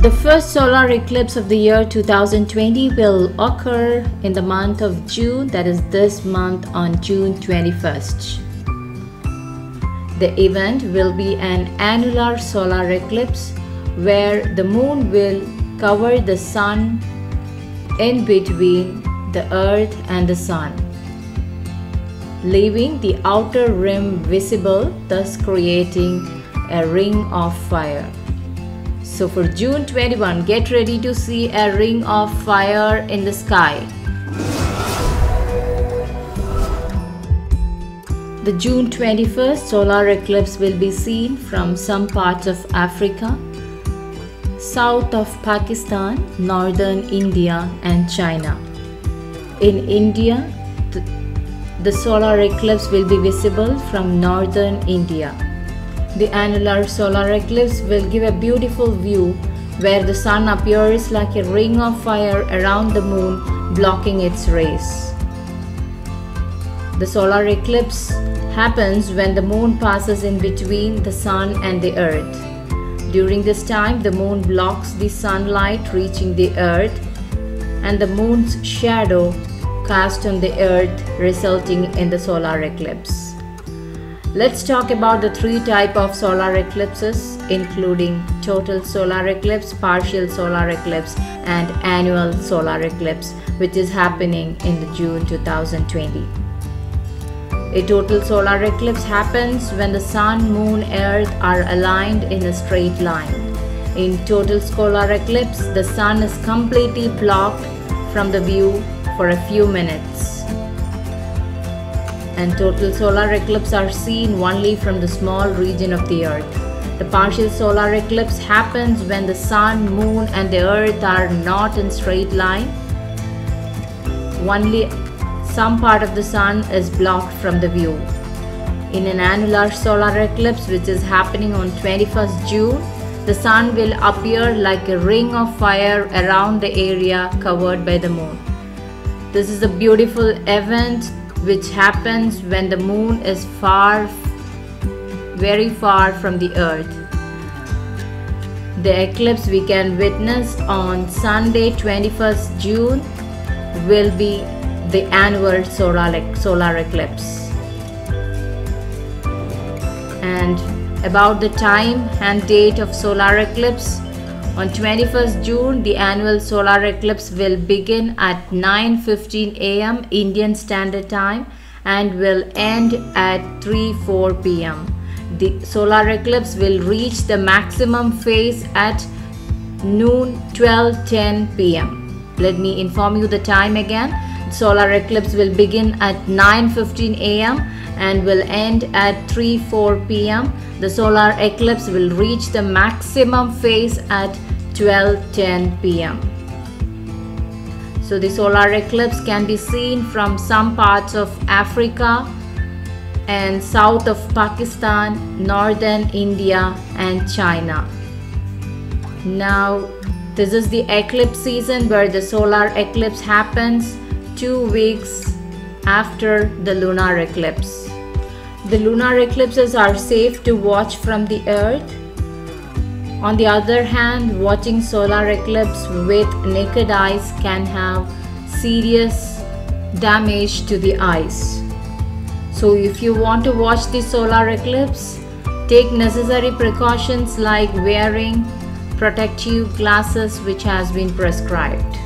The first solar eclipse of the year 2020 will occur in the month of June, that is this month on June 21st. The event will be an annular solar eclipse where the moon will cover the sun in between the earth and the sun, leaving the outer rim visible, thus creating a ring of fire. So for June 21, get ready to see a ring of fire in the sky. The June 21st solar eclipse will be seen from some parts of Africa, south of Pakistan, northern India and China. In India, the solar eclipse will be visible from northern India. The annular solar eclipse will give a beautiful view where the sun appears like a ring of fire around the moon, blocking its rays. The solar eclipse happens when the moon passes in between the sun and the earth. During this time, the moon blocks the sunlight reaching the earth and the moon's shadow cast on the earth, resulting in the solar eclipse. Let's talk about the three types of solar eclipses, including total solar eclipse, partial solar eclipse and annual solar eclipse, which is happening in the June 2020. A total solar eclipse happens when the sun, moon, earth are aligned in a straight line. In total solar eclipse, the sun is completely blocked from the view for a few minutes. And total solar eclipse are seen only from the small region of the earth. The partial solar eclipse happens when the sun, moon and the earth are not in straight line. Only some part of the sun is blocked from the view. In an annular solar eclipse, which is happening on 21st June, the sun will appear like a ring of fire around the area covered by the moon. This is a beautiful event which happens when the moon is very far from the earth. The eclipse we can witness on Sunday 21st June will be the annual solar eclipse. And about the time and date of solar eclipse, on 21st June, the annual solar eclipse will begin at 9:15 a.m. Indian Standard Time and will end at 3:04 p.m. The solar eclipse will reach the maximum phase at noon 12:10 p.m. Let me inform you the time again. Solar eclipse will begin at 9:15 a.m. and will end at 3:04 p.m. The solar eclipse will reach the maximum phase at 12:10 p.m. So the solar eclipse can be seen from some parts of Africa and south of Pakistan, northern India and China. Now, this is the eclipse season where the solar eclipse happens 2 weeks after the lunar eclipse. The lunar eclipses are safe to watch from the earth. On the other hand, watching solar eclipse with naked eyes can have serious damage to the eyes. So if you want to watch the solar eclipse, take necessary precautions like wearing protective glasses which has been prescribed.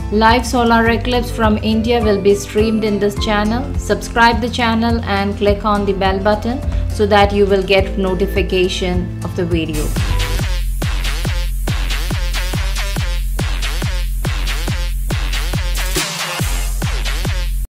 Live solar eclipse from India will be streamed in this channel. Subscribe the channel and click on the bell button so that you will get notification of the video.